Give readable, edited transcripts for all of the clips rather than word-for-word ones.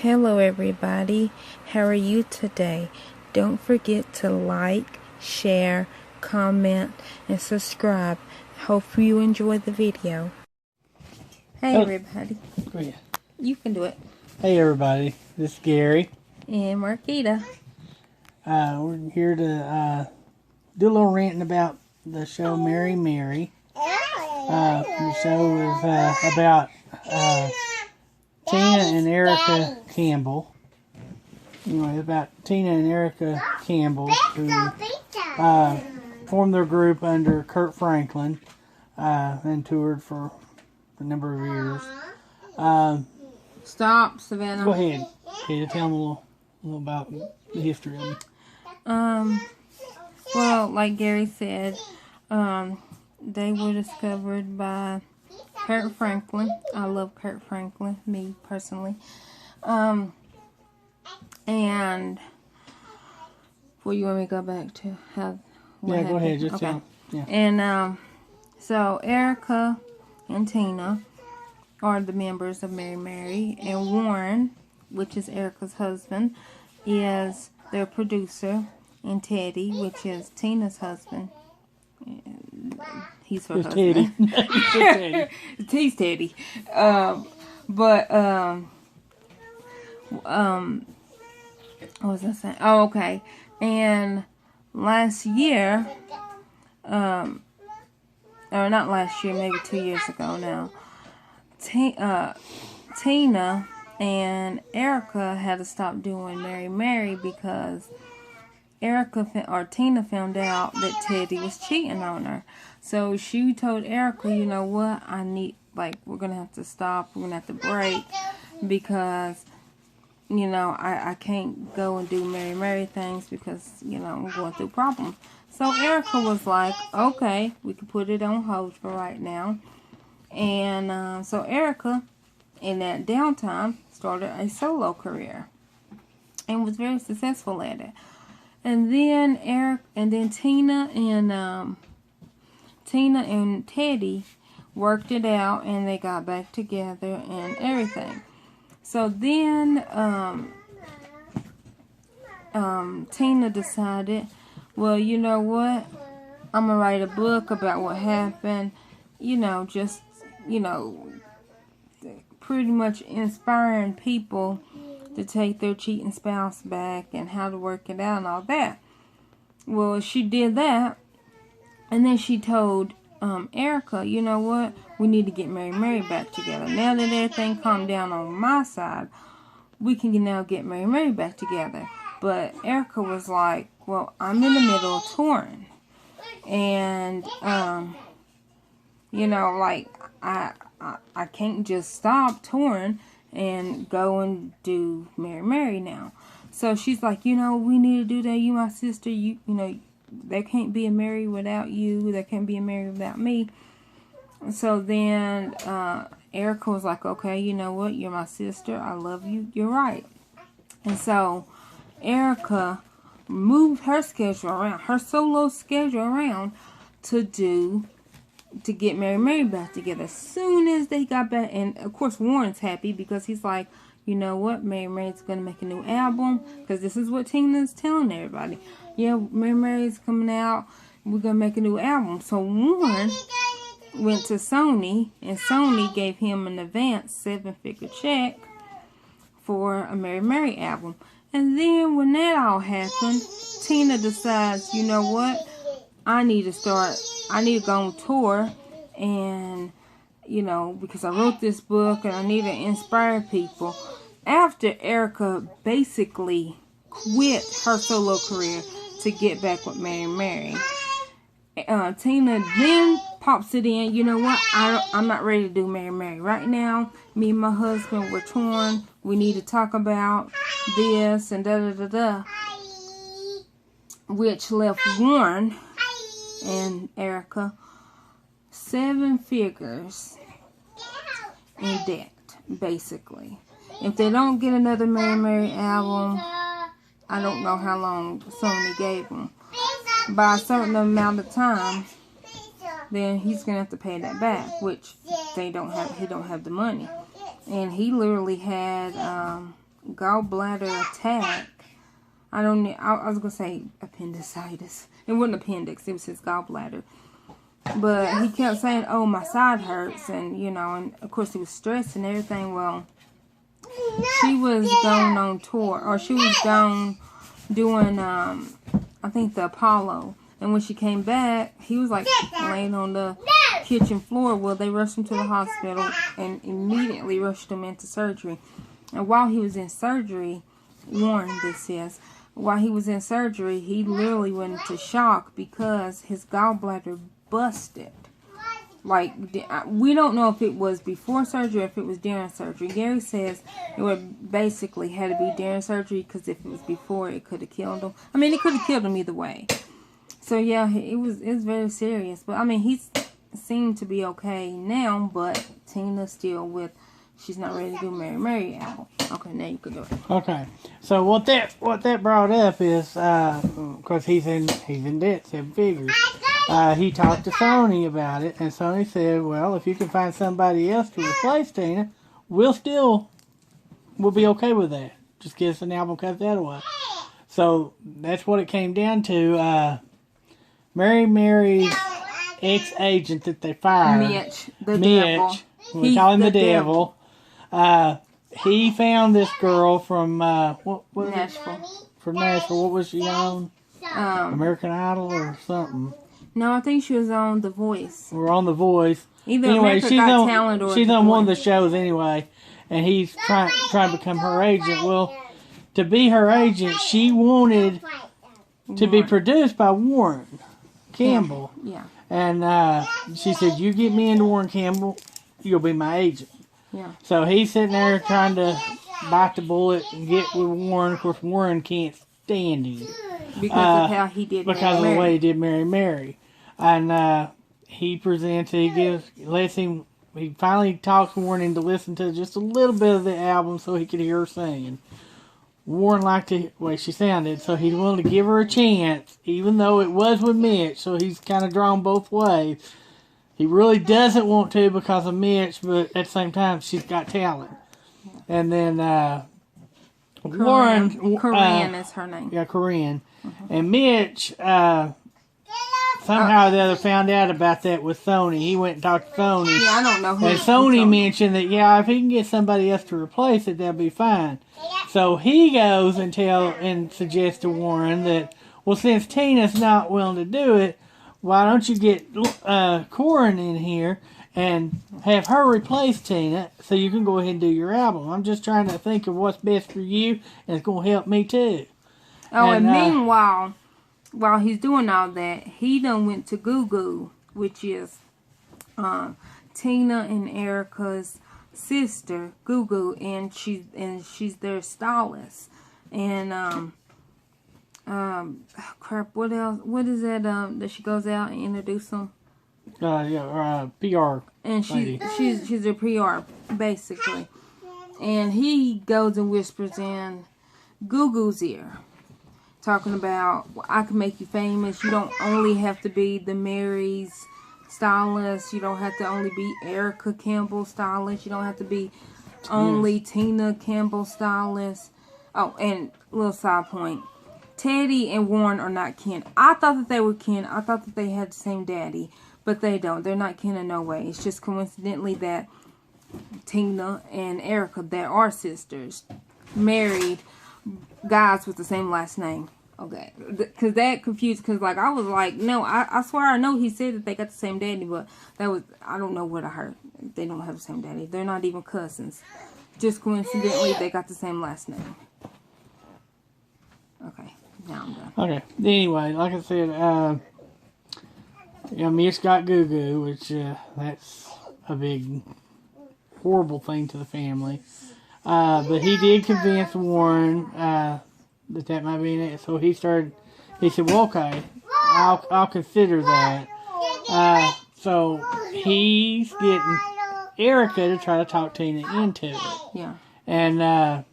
Hello everybody, how are you today? Don't forget to like, share, comment, and subscribe. Hope you enjoy the video. Hey everybody. Go ahead. You can do it. Hey everybody, this is Gary. And Marquita. We're here to do a little ranting about the show Mary Mary. The show is about Tina and Erica Campbell. Anyway, about Tina and Erica Campbell, who formed their group under Kurt Franklin and toured for a number of years. Stop, Savannah. Go ahead. Okay, tell them a little about the history of them. Well, like Gary said, they were discovered by Kurt Franklin. I love Kurt Franklin, me personally. And well, you want me to go back to how? Yeah, happened? go ahead. Just okay. tell. Yeah. And so Erica and Tina are the members of Mary Mary, and Warren, which is Erica's husband, is their producer, and Teddy, which is Tina's husband. He's her husband. Teddy. He's Teddy. What was I saying? Oh, okay. And last year, or not last year, maybe 2 years ago now, Tina and Erica had to stop doing Mary Mary because Tina found out that Teddy was cheating on her. So she told Erica, you know what, we're going to have to stop, we're going to have to break, because, you know, I can't go and do Mary Mary things because, you know, I'm going through problems. So Erica was like, okay, we can put it on hold for right now. And so Erica, in that downtime, started a solo career and was very successful at it. And then Tina and Teddy worked it out, and they got back together and everything. So then Tina decided, well, you know what? I'm gonna write a book about what happened. You know, just, you know, pretty much inspiring people to take their cheating spouse back and how to work it out and all that. Well, she did that, and then she told Erica, you know what, we need to get Mary Mary back together. Now that everything calmed down on my side, we can now get Mary Mary back together. But Erica was like, well, I'm in the middle of touring, and you know, like I can't just stop touring and go and do Mary Mary now. So she's like, you know, we need to do that. You my sister. You know, there can't be a Mary without you. There can't be a Mary without me. So then Erica was like, okay, you know what? You're my sister. I love you. You're right. And so Erica moved her schedule around, her solo schedule around, to get Mary Mary back together. As soon as they got back, and of course Warren's happy because he's like, you know what, Mary Mary's going to make a new album, because this is what Tina's telling everybody. Yeah, Mary Mary's coming out, we're going to make a new album. So Warren went to Sony, and Sony gave him an advance 7-figure check for a Mary Mary album. And then when that all happened, Tina decides, you know what, I need to go on tour, and, you know, because I wrote this book and I need to inspire people. After Erica basically quit her solo career to get back with Mary Mary, Tina then pops it in, you know what, I'm not ready to do Mary Mary right now. Me and my husband, we're torn. We need to talk about this and da-da-da-da. Which left Warren and Erica 7 figures in debt, basically. If they don't get another Mary Mary album, I don't know how long Sony gave them. By a certain amount of time, then he's gonna have to pay that back, which he don't have the money. And he literally had gallbladder attack. I was going to say appendicitis. It wasn't appendix. It was his gallbladder. But he kept saying, oh, my side hurts. And, and of course he was stressed and everything. Well, she was going on tour. Or she was gone doing, I think, the Apollo. And when she came back, he was like laying on the kitchen floor. Well, they rushed him to the hospital and immediately rushed him into surgery. And while he was in surgery, Warren, this says, while he was in surgery, he literally went into shock because his gallbladder busted. Like, we don't know if it was before surgery or if it was during surgery. Gary says it would basically had to be during surgery because if it was before, it could have killed him. I mean, it could have killed him either way. So yeah, it was very serious. But I mean, he seemed to be okay now. But Tina's still with. She's not ready to do Mary album. Okay, now you can do it. Okay, so what that brought up is because he's in debt, 7 figures. He talked to Sony about it, and Sony said, "Well, if you can find somebody else to replace Tina, we'll be okay with that. Just get us an album, cut that away." So that's what it came down to. Mary's ex-agent that they fired, Mitch, devil. We call him the devil. He found this girl from Nashville. From Nashville. What was she on? American Idol or something. No, I think she was on The Voice. We're on The Voice. Either anyway, she's on Talent or she's on one of the shows anyway, and he's trying to become her agent. Well, to be her agent, she wanted to be produced by Warren Campbell. Yeah. And she said, "You get me into Warren Campbell, you'll be my agent." Yeah. So he's sitting there trying to bite the bullet and get with Warren. Of course, Warren can't stand him. Because of how he did because of the way he did Mary. And he presents, he finally talks Warren into listening to just a little bit of the album so he could hear her singing. Warren liked the way she sounded, so he wanted to give her a chance, even though it was with Mitch, so he's kind of drawn both ways. He really doesn't want to because of Mitch, but at the same time, she's got talent. And then Warren... Corinne is her name. Yeah, Corinne. And Mitch, somehow or the other, found out about that with Sony. He went and talked to Sony. Yeah, I don't know who. And Sony mentioned that, if he can get somebody else to replace it, that'll be fine. So he goes and suggests to Warren that, well, since Tina's not willing to do it, why don't you get Corinne in here and have her replace Tina so you can go ahead and do your album? I'm just trying to think of what's best for you, and it's going to help me too. Oh, and meanwhile, while he's doing all that, he done went to Goo, which is Tina and Erica's sister, Goo, and she's their stylist. And crap, what else? What is that? That she goes out and introduce them. PR. And she's a PR basically. And he goes and whispers in Goo ear, talking about, I can make you famous. You don't only have to be the Mary's stylist. You don't have to only be Erica Campbell stylist. You don't have to be only Tina Campbell stylist. Oh, and little side point. Teddy and Warren are not kin. I thought that they were kin. I thought that they had the same daddy. But they don't. They're not kin in no way. It's just coincidentally that Tina and Erica, that are sisters, married guys with the same last name. Okay. Because that confused. Because I was like, no, I swear I know he said that they got the same daddy. But I don't know what I heard. They don't have the same daddy. They're not even cousins. Just coincidentally, they got the same last name. Okay. Now I'm done. Okay. Anyway, like I said, Mitch got Goo, which that's a big, horrible thing to the family. But he did convince Warren that might be in it. So he said, well, okay, I'll consider that. So he's getting Erica to try to talk Tina into it. Yeah. And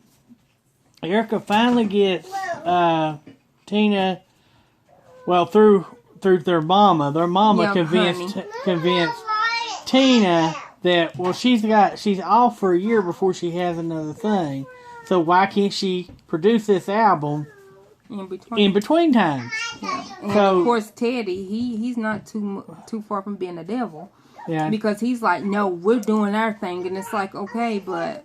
Erica finally gets Tina, well, through their mama. Their mama convinced Tina that, well, she's off for a year before she has another thing. So why can't she produce this album in between times? Yeah. And of course, Teddy, he's not too far from being a devil. Yeah. Because he's like, no, we're doing our thing, and it's like, okay, but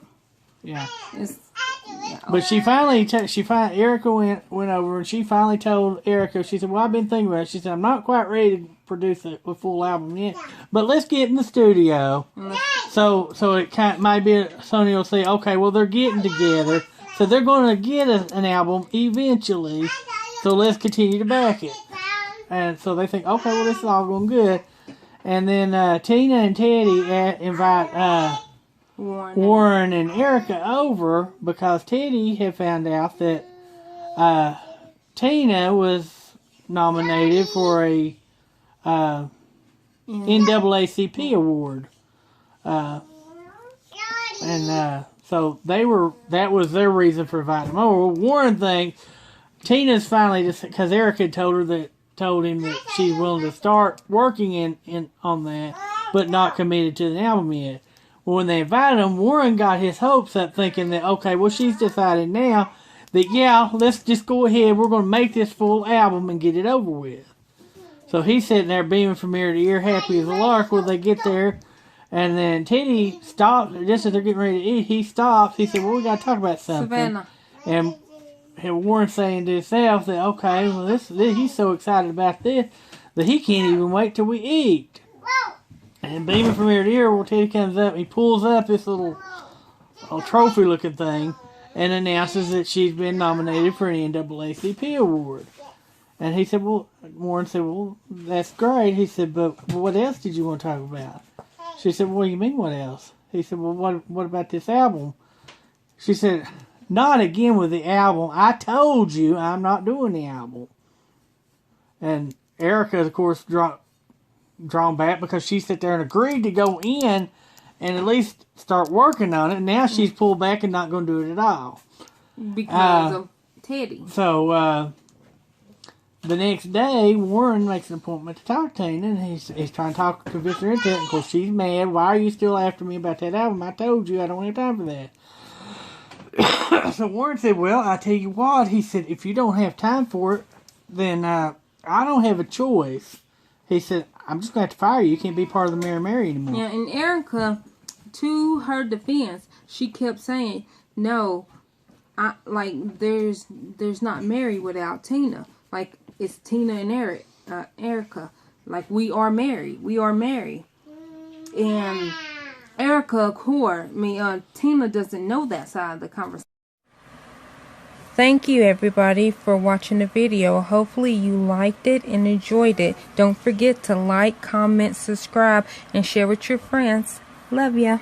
yeah. It's, yeah. But she finally, Erica went over and she finally told Erica, she said, well, I've been thinking about it. She said, I'm not quite ready to produce a full album yet, but let's get in the studio. So it kind of, might be, Sony will say, okay, well, they're getting together, so they're going to get an album eventually, so let's continue to back it. And so they think, okay, well, this is all going good. And then Tina and Teddy invite Warren and Erica over because Teddy had found out that Tina was nominated for a NAACP award, and so that was their reason for inviting them over. Warren thinks Tina's finally just because Erica told him that she's willing to start working on that, but not committed to the album yet. Well, when they invited him, Warren got his hopes up thinking that, okay, well, she's decided now that, yeah, let's just go ahead. We're going to make this full album and get it over with. So he's sitting there beaming from ear to ear, happy as a lark. Well, they get there, and then Teddy stops. Just as they're getting ready to eat, he stops. He said, well, we got to talk about something. Savannah. And Warren's saying to himself that, okay, well, this he's so excited about this that he can't even wait till we eat. And beaming from ear to ear, well, Teddy comes up, he pulls up this little trophy-looking thing and announces that she's been nominated for an NAACP award. And he said, well, Warren said, well, that's great. He said, but what else did you want to talk about? She said, well, what do you mean, what else? He said, well, what about this album? She said, not again with the album. I told you I'm not doing the album. And Erica, of course, drawn back because she sat there and agreed to go in and at least start working on it. Now she's pulled back and not going to do it at all. Because of Teddy. So, the next day, Warren makes an appointment to talk to Tina, and he's trying to convince her into it. Of course, she's mad. Why are you still after me about that album? I told you I don't have time for that. So Warren said, well, I tell you what. He said, if you don't have time for it, then I don't have a choice. He said, I'm just going to have to fire you. You can't be part of the Mary anymore. Yeah, and Erica, to her defense, she kept saying, no, there's not Mary without Tina. Like, it's Tina and Erica. Like, we are married. We are married. And Erica, of course, Tina doesn't know that side of the conversation. Thank you, everybody, for watching the video. Hopefully you liked it and enjoyed it. Don't forget to like, comment, subscribe, and share with your friends. Love ya.